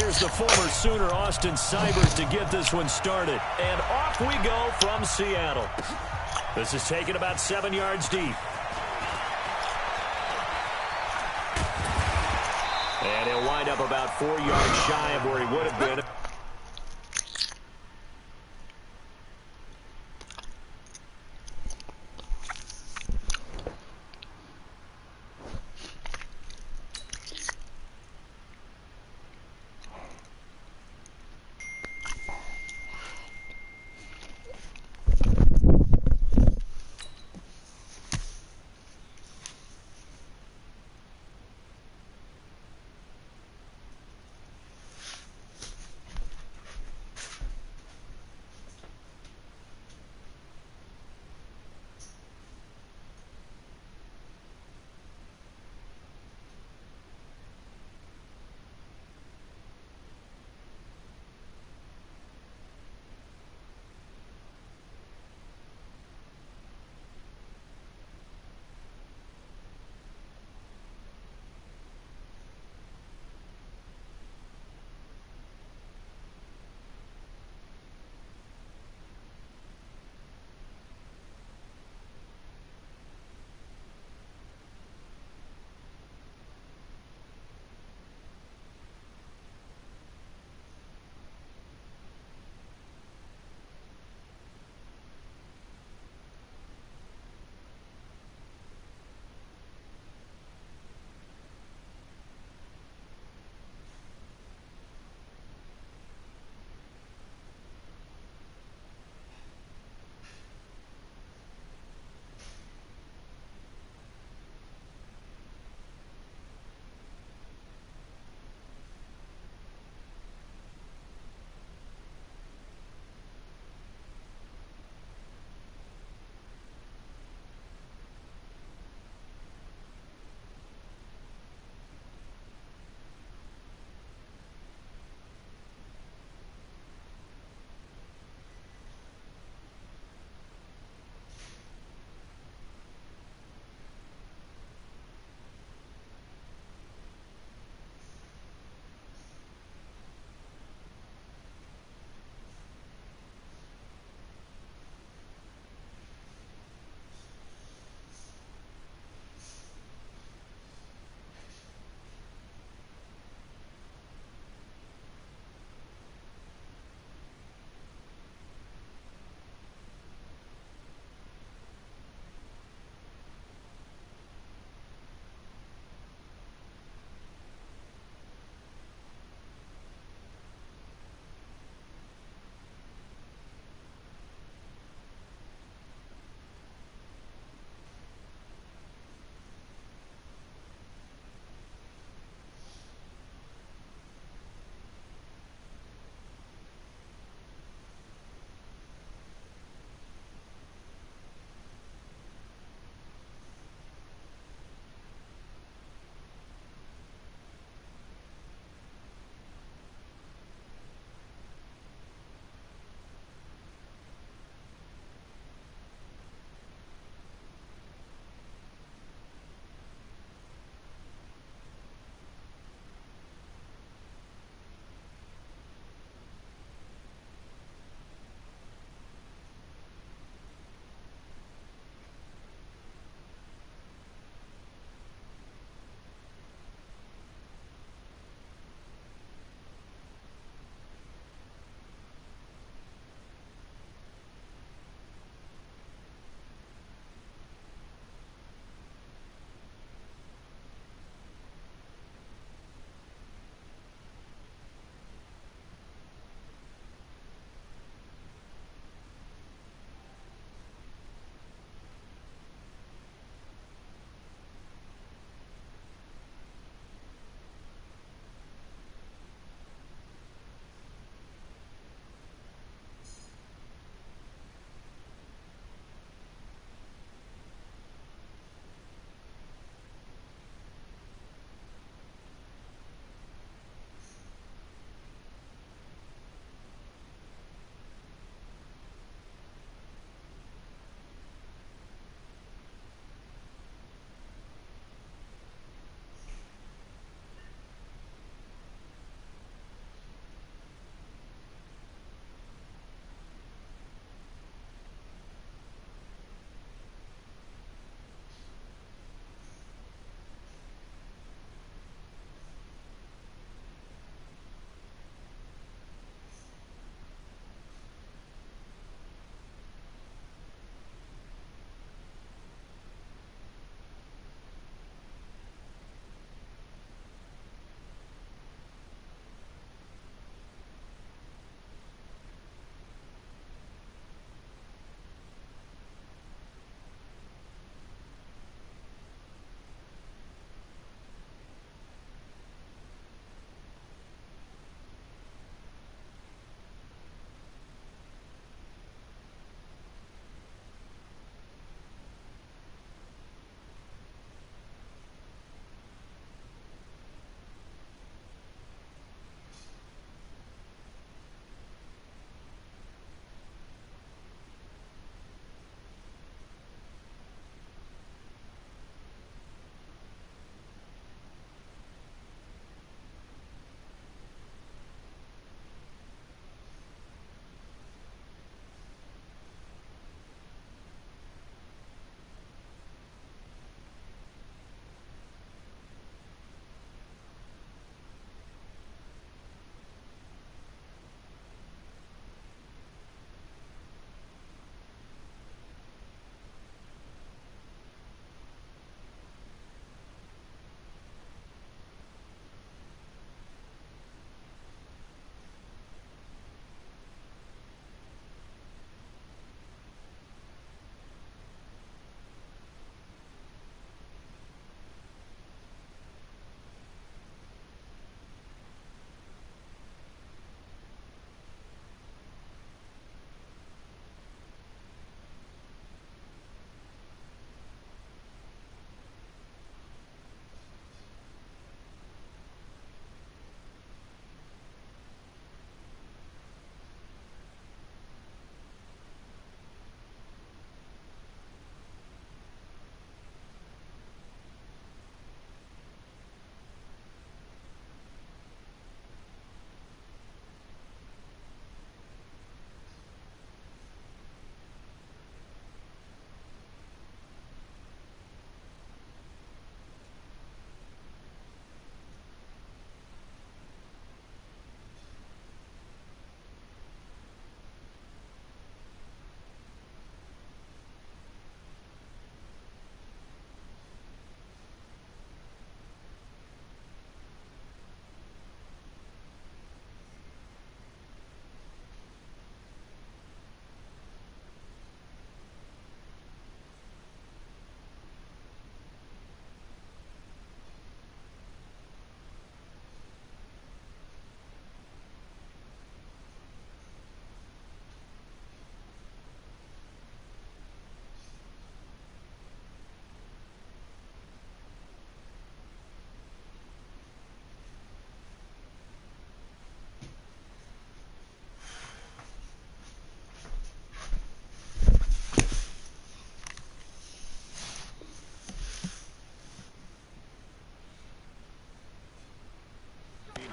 Here's the former Sooner, Austin Cybers, to get this one started. And off we go from Seattle. This is taken about 7 yards deep. And he'll wind up about 4 yards shy of where he would have been.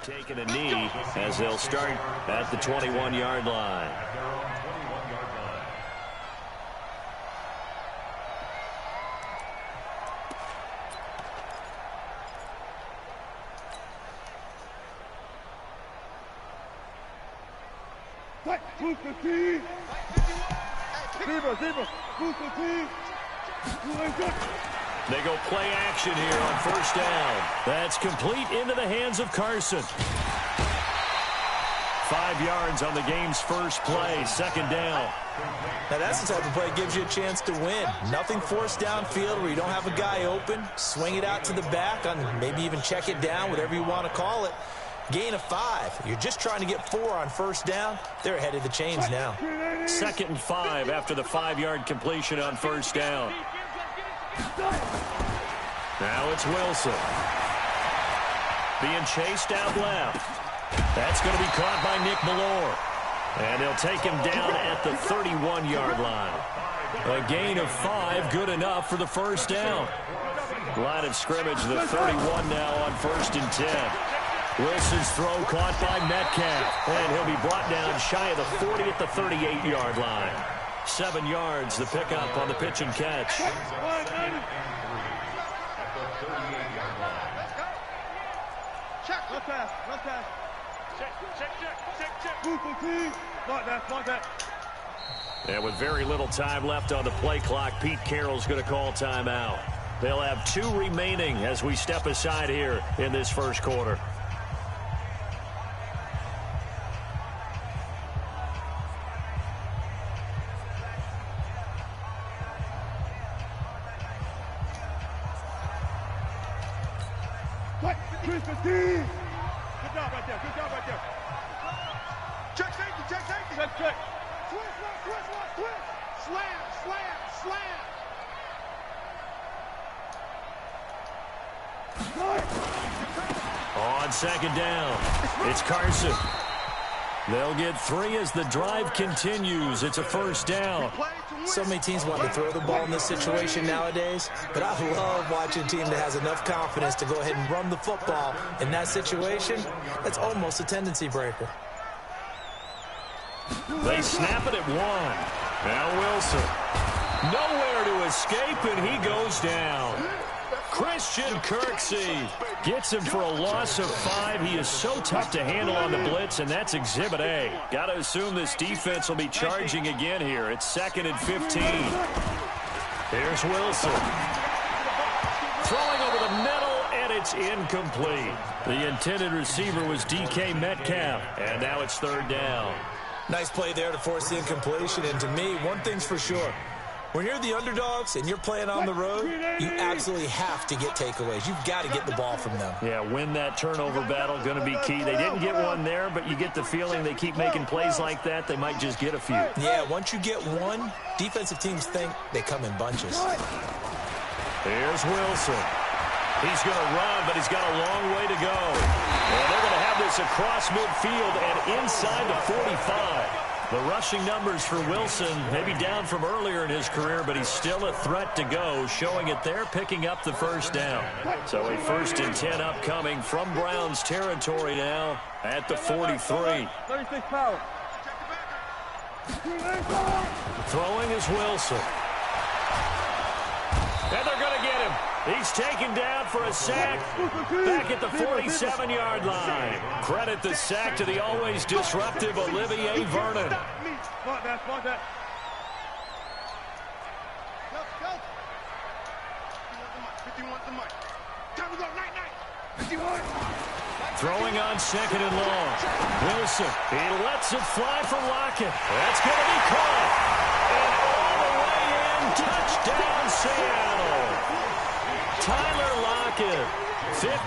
taking a knee as they'll start at the 21-yard line. They go play action here on first down. That's complete into the hands of Carson. 5 yards on the game's first play, second down. Now that's the type of play that gives you a chance to win. Nothing forced downfield where you don't have a guy open. Swing it out to the back, on maybe even check it down, whatever you want to call it. Gain of 5. You're just trying to get 4 on first down. They're ahead of the chains now. 2nd and 5 after the 5-yard completion on first down. Now it's Wilson. Being chased out left. That's going to be caught by Nick Malore. And they'll take him down at the 31-yard line. A gain of 5, good enough for the first down. Line of scrimmage, the 31 now on 1st and 10. Wilson's throw caught by Metcalf. And he'll be brought down shy of the 40 at the 38-yard line. 7 yards, the pickup on the pitch and catch. And with very little time left on the play clock, Pete Carroll's going to call timeout. They'll have 2 remaining as we step aside here in this first quarter. Good job right there. Good job right there. Check safety. Check safety. Check. Twist. Slam. On second down, it's Carson. They'll get 3 as the drive continues. It's a first down. So many teams want to throw the ball in this situation nowadays, but I love watching a team that has enough confidence to go ahead and run the football. In that situation, that's almost a tendency breaker. They snap it at 1. Now Wilson. Nowhere to escape, and he goes down. Christian Kirksey gets him for a loss of 5. He is so tough to handle on the blitz, and that's Exhibit A. Got to assume this defense will be charging again here. It's 2nd and 15. Here's Wilson. Throwing over the middle, and it's incomplete. The intended receiver was DK Metcalf, and now it's 3rd down. Nice play there to force the incompletion, and to me, one thing's for sure. When you're the underdogs and you're playing on the road, you absolutely have to get takeaways. You've got to get the ball from them. Yeah, win that turnover battle, going to be key. They didn't get one there, but you get the feeling they keep making plays like that, they might just get a few. Yeah, once you get one, defensive teams think they come in bunches. Here's Wilson. He's going to run, but he's got a long way to go. And they're going to have this across midfield and inside the 45. The rushing numbers for Wilson maybe down from earlier in his career, but he's still a threat to go, showing it there, picking up the first down. So a 1st and 10 upcoming from Browns territory now at the 43. 36 power. Throwing is Wilson. And they're going to get him. He's taken down for a sack back at the 47-yard line. Credit the sack to the always disruptive Olivier Vernon. Throwing on 2nd and long. Wilson, he lets it fly for Lockett. That's going to be caught. And all the way in, touchdown Seattle. Tyler Lockett, 53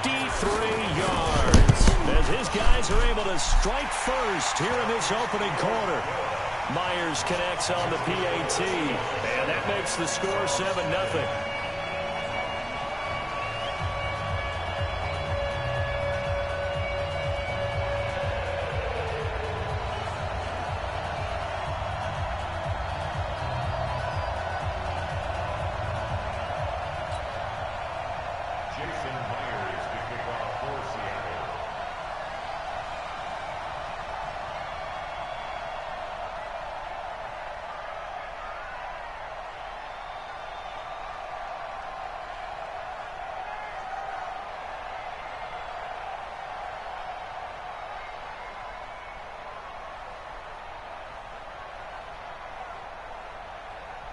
yards. As his guys are able to strike first here in this opening quarter. Myers connects on the PAT, and that makes the score 7-0.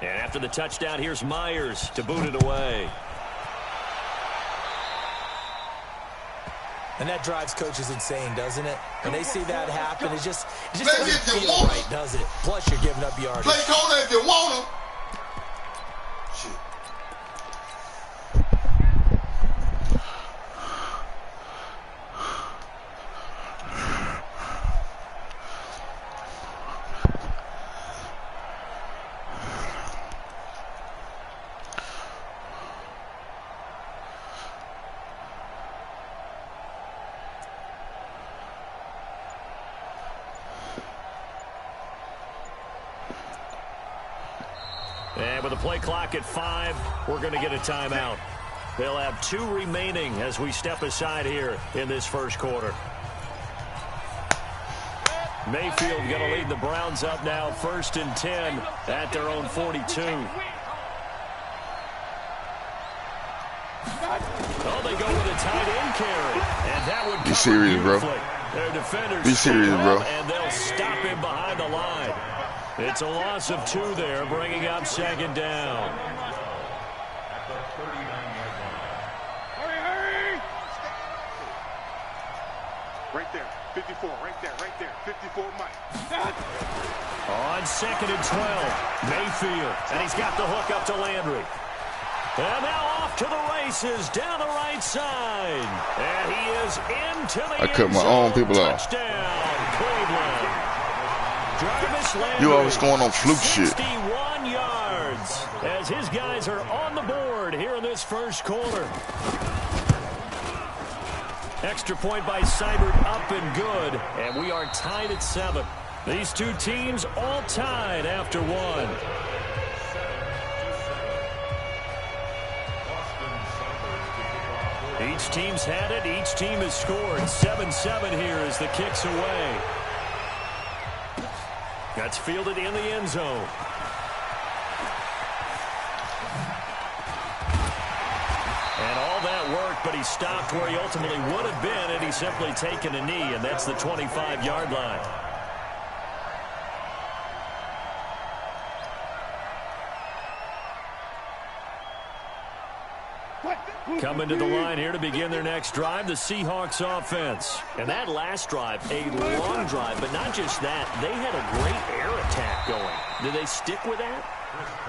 And after the touchdown, here's Myers to boot it away. And that drives coaches insane, doesn't it? When they see that happen, it just doesn't feel right, does it? Plus, you're giving up yardage. Play corner if you want them. Shit. And with the play clock at 5, we're going to get a timeout. They'll have 2 remaining as we step aside here in this first quarter. Mayfield going to lead the Browns up now, 1st and 10 at their own 42. Oh, they go with a tight end carry. And that would be serious, bro. Their defenders be serious, bro. And they'll stop him behind the line. It's a loss of 2 there, bringing up 2nd down. Hurry! Right there, 54, right there, 54, Mike. On 2nd and 12, Mayfield, and he's got the hook up to Landry. And now off to the races, down the right side. And he is into the I cut my own people off. Touchdown, Cleveland. Jarvis Landry, You always going on fluke shit. 61 yards as his guys are on the board here in this first quarter. Extra point by Seibert, up and good. And we are tied at 7. These 2 teams all tied after 1. Each team's had it. Each team has scored. 7-7 here as the kick's away. That's fielded in the end zone. And all that work, but he stopped where he ultimately would have been had he simply taken a knee, and that's the 25-yard line. Coming to the line here to begin their next drive, the Seahawks offense. And that last drive, a long drive, but not just that. They had a great air attack going. Do they stick with that?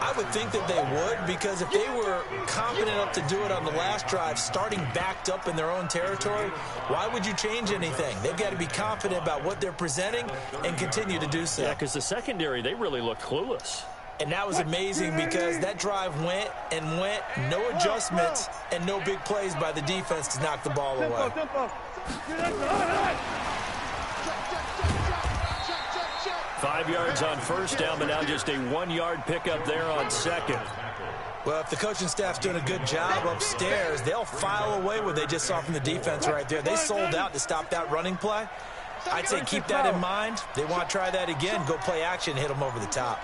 I would think that they would, because if they were confident enough to do it on the last drive, starting backed up in their own territory, why would you change anything? They've got to be confident about what they're presenting and continue to do so. Yeah, because the secondary, they really looked clueless. And that was amazing because that drive went and went, no adjustments, and no big plays by the defense to knock the ball away. 5 yards on first down, but now just a 1-yard pickup there on 2nd. Well, if the coaching staff's doing a good job upstairs, they'll file away what they just saw from the defense right there. They sold out to stop that running play. I'd say keep that in mind. They want to try that again, go play action, hit them over the top.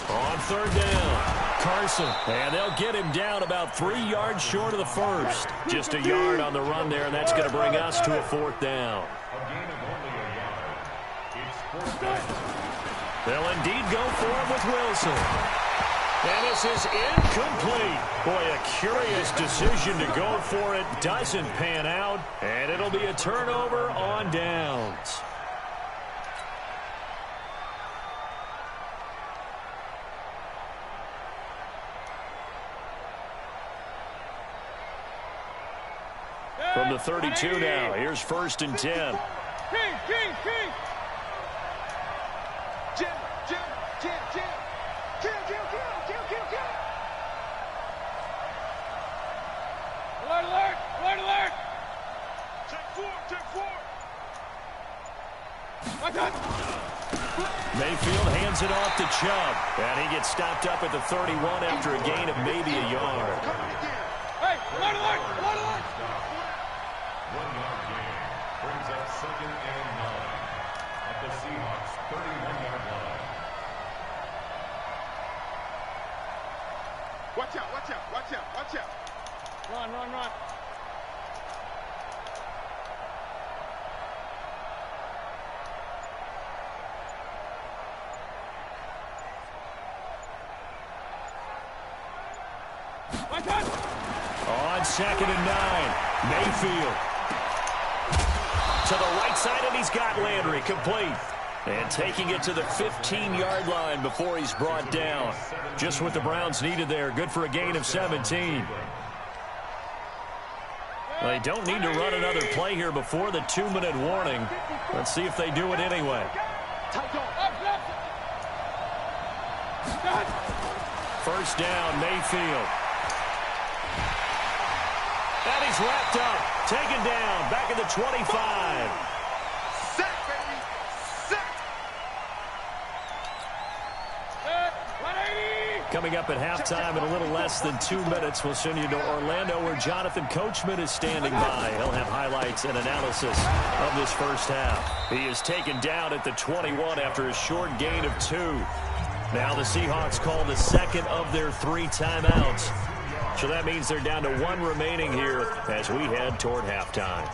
On 3rd down, Carson, and they'll get him down about 3 yards short of the first. Just a yard on the run there, and that's going to bring us to a 4th down. They'll indeed go for him with Wilson. And this is incomplete. Boy, a curious decision to go for it. Doesn't pan out, and it'll be a turnover on downs. From the 32 now, here's 1st and 10. Alert! Check four! Mayfield hands it off to Chubb, and he gets stopped up at the 31 after a gain of maybe a yard. Hey, alert! 1-yard gain brings up 2nd and 9 at the Seahawks 31-yard line. Watch out! Run! 2nd and 9. Mayfield to the right side, and he's got Landry complete. And taking it to the 15-yard line before he's brought down. Just what the Browns needed there. Good for a gain of 17. Well, they don't need to run another play here before the 2-minute warning. Let's see if they do it anyway. First down, Mayfield. And he's wrapped up. Taken down. Back at the 25. Sack, baby. Sack. Coming up at halftime in a little less than 2 minutes, we'll send you to Orlando where Jonathan Coachman is standing by. He'll have highlights and analysis of this first half. He is taken down at the 21 after a short gain of 2. Now the Seahawks call the second of their 3 timeouts. So that means they're down to 1 remaining here as we head toward halftime.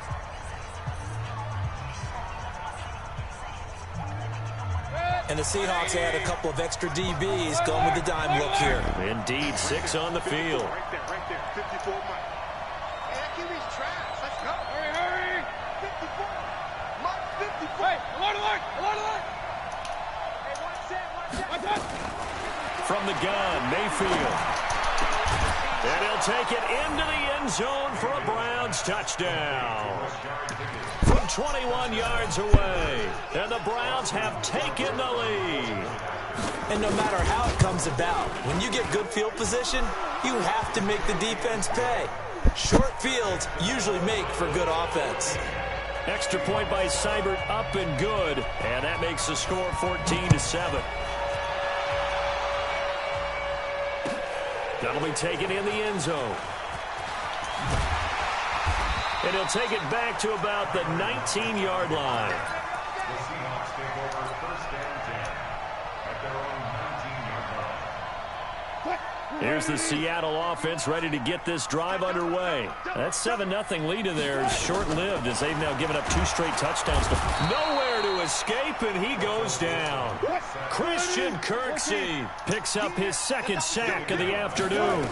And the Seahawks add a couple of extra DBs going with the dime look here. Indeed, 6 on the field. Right there. 54 Mike. Hey, that QB's trash. Let's go. Hurry. 54. Mike, 54. Hey, along the line. Hey, watch that. From the gun, Mayfield. And he'll take it into the end zone for a Browns touchdown. From 21 yards away. And the Browns have taken the lead. And no matter how it comes about, when you get good field position, you have to make the defense pay. Short fields usually make for good offense. Extra point by Seibert, up and good. And that makes the score 14-7. That'll be taken in the end zone. And he'll take it back to about the 19-yard line. The Seahawks take over first and 10 at their own 19-yard line. Here's the Seattle offense ready to get this drive underway. That 7-0 lead in there is short-lived as they've now given up 2 straight touchdowns. Nowhere to escape, and he goes down. Christian Kirksey picks up his 2nd sack of the afternoon.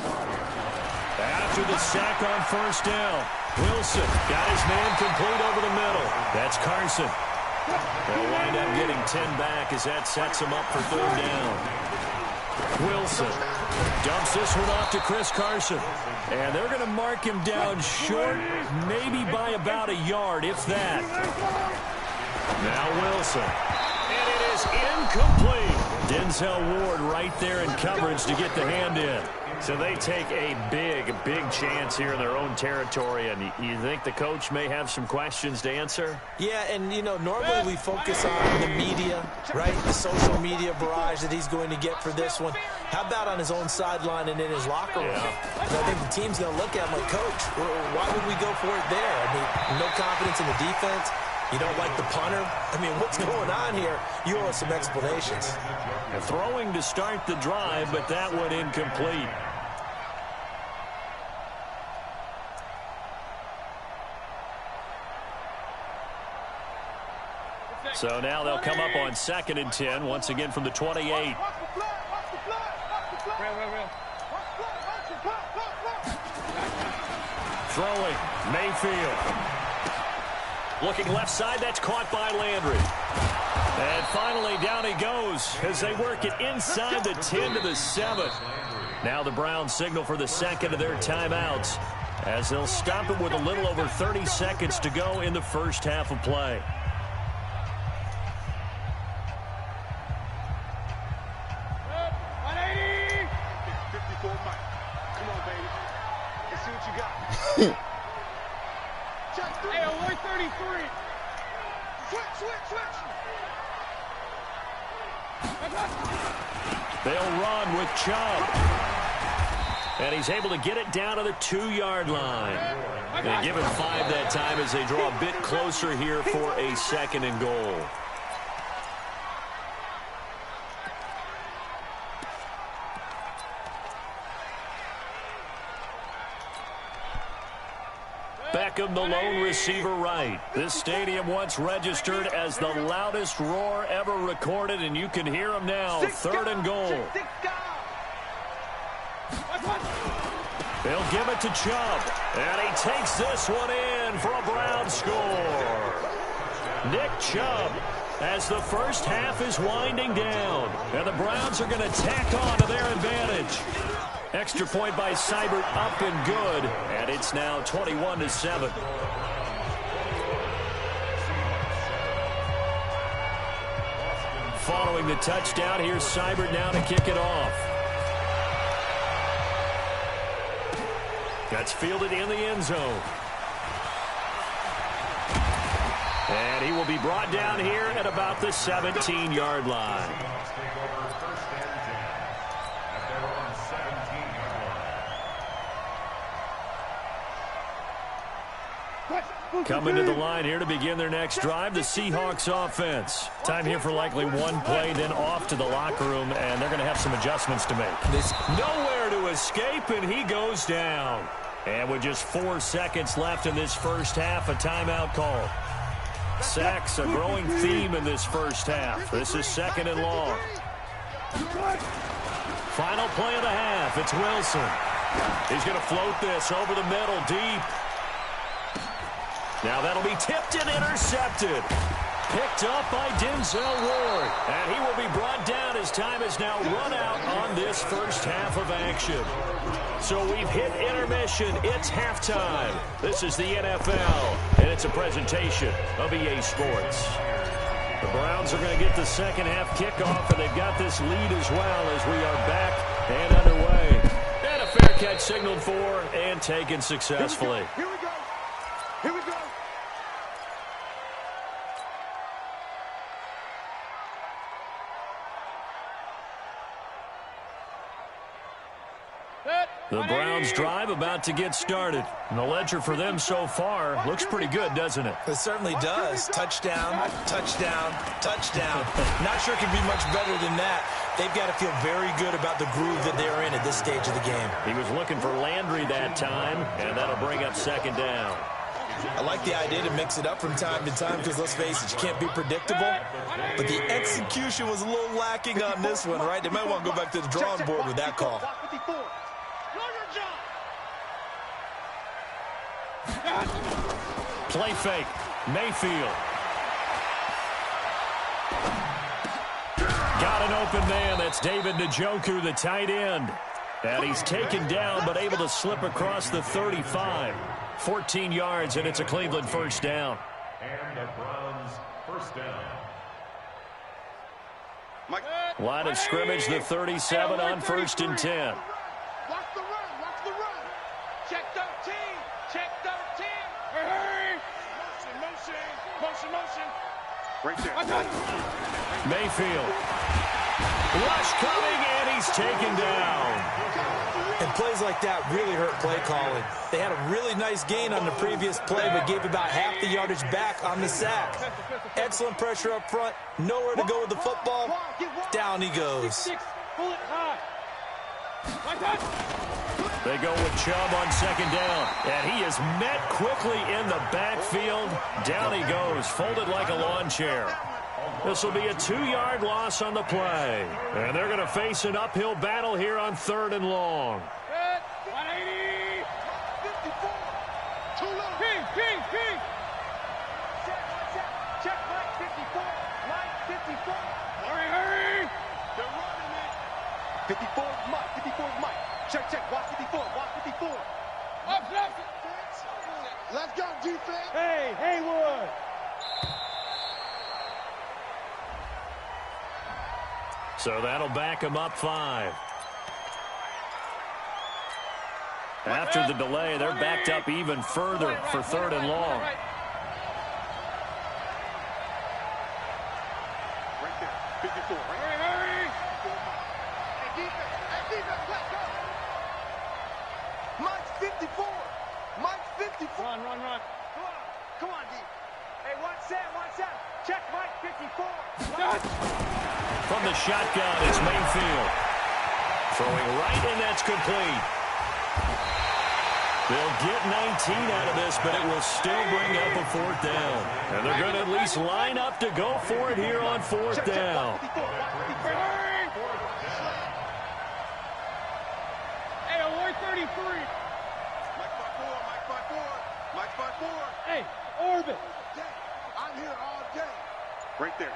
After the sack on first down, Wilson got his man complete over the middle. That's Carson. They'll wind up getting 10 back as that sets him up for 3rd down. Wilson dumps this one off to Chris Carson. And they're going to mark him down short, maybe by about a yard, if that. Now Wilson. And it is incomplete. Denzel Ward right there in coverage to get the hand in. So they take a big chance here in their own territory. And you think the coach may have some questions to answer? Yeah, and, you know, normally we focus on the media, right? The social media barrage that he's going to get for this one. How about on his own sideline and in his locker room? Yeah. I think the team's going to look at him like, Coach, why would we go for it there? I mean, no confidence in the defense. You don't like the punter? I mean, what's going on here? You owe us some explanations. Throwing to start the drive, but that one incomplete. So now they'll come up on 2nd and 10, once again from the 28. Throwing, Mayfield. Looking left side, that's caught by Landry. And finally down he goes as they work it inside the 10 to the 7. Now the Browns signal for the 2nd of their timeouts as they'll stop it with a little over 30 seconds to go in the first half of play. Hey, only 33. Switch. They'll run with Chubb. And he's able to get it down to the 2-yard line. They give him 5 that time as they draw a bit closer here for a 2nd and goal. Beckham, the lone receiver right. This stadium once registered as the loudest roar ever recorded, and you can hear him now. 3rd and goal. They'll give it to Chubb. And he takes this one in for a Brown score. Nick Chubb, as the first half is winding down. And the Browns are going to tack on to their advantage. Extra point by Seibert up and good. And it's now 21-7. Following the touchdown, here's Seibert now to kick it off. That's fielded in the end zone. And he will be brought down here at about the 17-yard line. Coming to the line here to begin their next drive, the Seahawks offense. Time here for likely one play, then off to the locker room, and they're going to have some adjustments to make. Nowhere to escape, and he goes down. And with just 4 seconds left in this first half, a timeout call. Sacks, a growing theme in this first half. This is 2nd and long. Final play of the half. It's Wilson. He's going to float this over the middle, deep. Now that'll be tipped and intercepted. Picked up by Denzel Ward. And he will be brought down as time is now run out on this first half of action. So we've hit intermission. It's halftime. This is the NFL, and it's a presentation of EA Sports. The Browns are going to get the second half kickoff, and they've got this lead as well as we are back and underway. And a fair catch signaled for and taken successfully. Here we go. Here we go. The Browns drive about to get started. And the ledger for them so far looks pretty good, doesn't it? It certainly does. Touchdown, touchdown, touchdown. Not sure it can be much better than that. They've got to feel very good about the groove that they're in at this stage of the game. He was looking for Landry that time, and that'll bring up 2nd down. I like the idea to mix it up from time to time because, let's face it, you can't be predictable. But the execution was a little lacking on this one, right? They might want to go back to the drawing board with that call. Play fake. Mayfield. Got an open man. That's David Njoku, the tight end. And he's taken down but able to slip across the 35. 14 yards, and it's a Cleveland first down. And the Browns first down. Line of scrimmage, the 37 on 1st and 10. Watch the run. Watch the run. Check 13. Check 13. Hey. Motion. Right there. Mayfield. Rush coming, and he's taken down. And plays like that really hurt play calling. They had a really nice gain on the previous play, but gave about half the yardage back on the sack. Excellent pressure up front. Nowhere to go with the football. Down he goes. Pull it high. They go with Chubb on 2nd down. And he is met quickly in the backfield. Down he goes, folded like a lawn chair. This will be a 2-yard loss on the play. And they're going to face an uphill battle here on 3rd and long. 180. 54. Too low. King. Check Mike 54. Mike 54. Hurry. They're running it. 54 is Mike. 54 is Mike. Check. Watch 54. Watch 54. Up. Let's go, defense. Hey, Haywood. So that'll back him up 5. After the delay, they're backed up even further for 3rd and long. Right there. 54. Hurry. Hey, defense, let's go. Mike's 54. Mike's 54. Run. Come on, D. Hey, one set. Check Mike 54. From the shotgun, it's Mayfield. Throwing right, and that's complete. They'll get 19 out of this, but it will still bring up a 4th down. And they're going to at least line up to go for it here on 4th down. Hey, 133. Hey, Orbit. I'm here all day. Right there.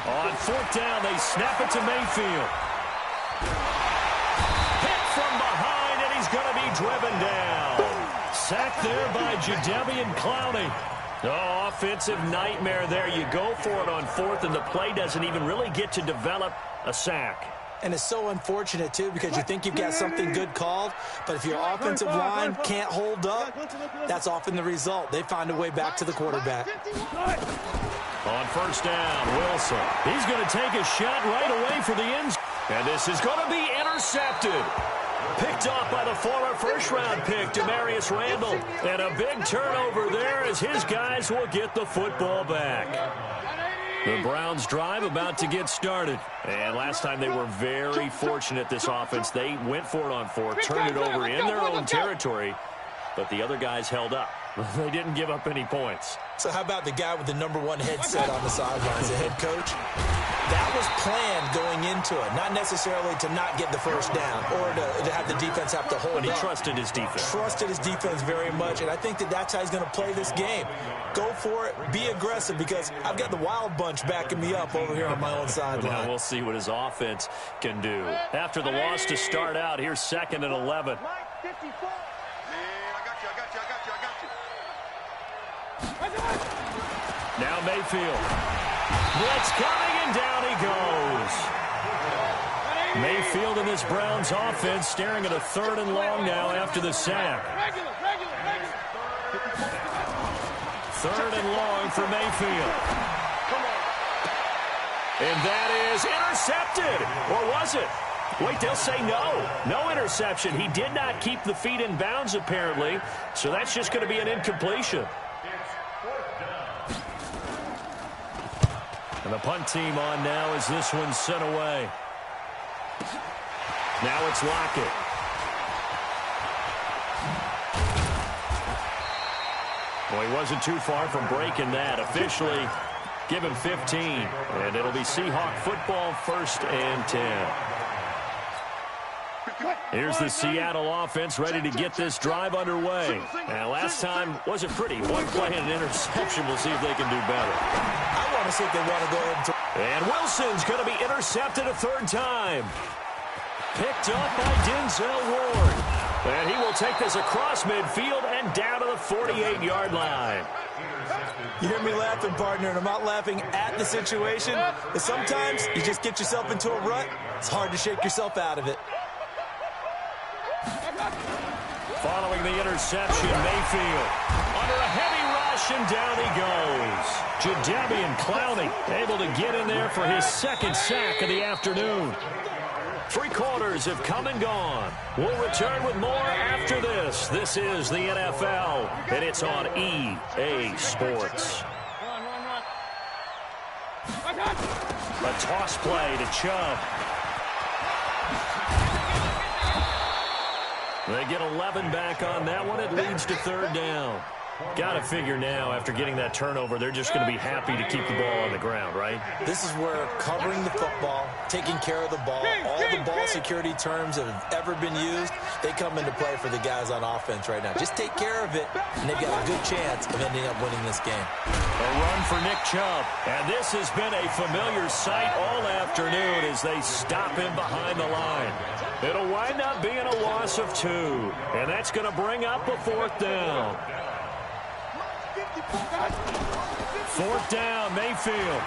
On fourth down, they snap it to Mayfield. Hit from behind, and he's going to be driven down. Sacked there by Jadeveon Clowney. Oh, offensive nightmare there. You go for it on fourth, and the play doesn't even really get to develop a sack. And it's so unfortunate, too, because you think you've got something good called, but if your offensive line can't hold up, that's often the result. They find a way back to the quarterback. On first down, Wilson. He's going to take a shot right away for the end zone. And this is going to be intercepted. Picked off by the former first-round pick, Demarius Randall. And a big turnover there as his guys will get the football back. The Browns' drive about to get started. And last time they were very fortunate, this offense. They went for it on fourth, turned it over in their own territory, but the other guys held up. They didn't give up any points. So how about the guy with the #1 headset on the sidelines, the head coach? That was planned going into it, not necessarily to not get the first down or to have the defense have to hold up. But he trusted his defense. Trusted his defense very much, and I think that's how he's going to play this game. Go for it, be aggressive, because I've got the wild bunch backing me up over here on my own sideline. Now we'll see what his offense can do. After the loss to start out, here's 2nd and 11. Now Mayfield. Blitz coming, and down he goes. Mayfield and this Browns offense staring at a 3rd and long now after the sack. 3rd and long for Mayfield. And that is intercepted. Or was it? Wait, they'll say no. No interception. He did not keep the feet in bounds, apparently. So that's just going to be an incompletion. And the punt team on now as this one's sent away. Now it's Lockett. Well, he wasn't too far from breaking that. Officially, give him 15. And it'll be Seahawk football, 1st and 10. Here's the Seattle offense ready to get this drive underway. Now, last time wasn't pretty. One play and an interception. We'll see if they can do better. I want to see if they want to go ahead and Wilson's going to be intercepted a 3rd time. Picked up by Denzel Ward. And he will take this across midfield and down to the 48-yard line. You hear me laughing, partner, and I'm not laughing at the situation, but sometimes you just get yourself into a rut. It's hard to shake yourself out of it. Following the interception, Mayfield under a heavy rush, and down he goes. Jadeveon Clowney able to get in there for his 2nd sack of the afternoon. 3 quarters have come and gone. We'll return with more after this. This is the NFL, and it's on EA Sports. A toss play to Chubb. They get 11 back on that one. It leads to 3rd down. Got to figure now, after getting that turnover, they're just going to be happy to keep the ball on the ground, right? This is where covering the football, taking care of the ball, all the ball security terms that have ever been used, they come into play for the guys on offense right now. Just take care of it, and they've got a good chance of ending up winning this game. A run for Nick Chubb. And this has been a familiar sight all afternoon as they stop him behind the line. It'll wind up being a loss of 2. And that's going to bring up a 4th down. 4th down, Mayfield.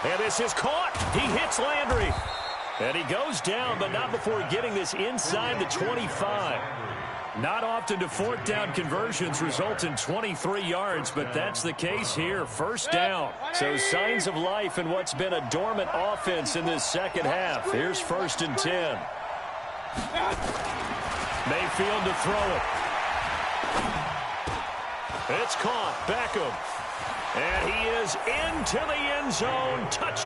And this is caught. He hits Landry. And he goes down, but not before getting this inside the 25. Not often do 4th down conversions result in 23 yards, but that's the case here. 1st down. So signs of life in what's been a dormant offense in this 2nd half. Here's 1st and 10. Mayfield to throw it. It's caught. Beckham. And he is into the end zone. Touchdown.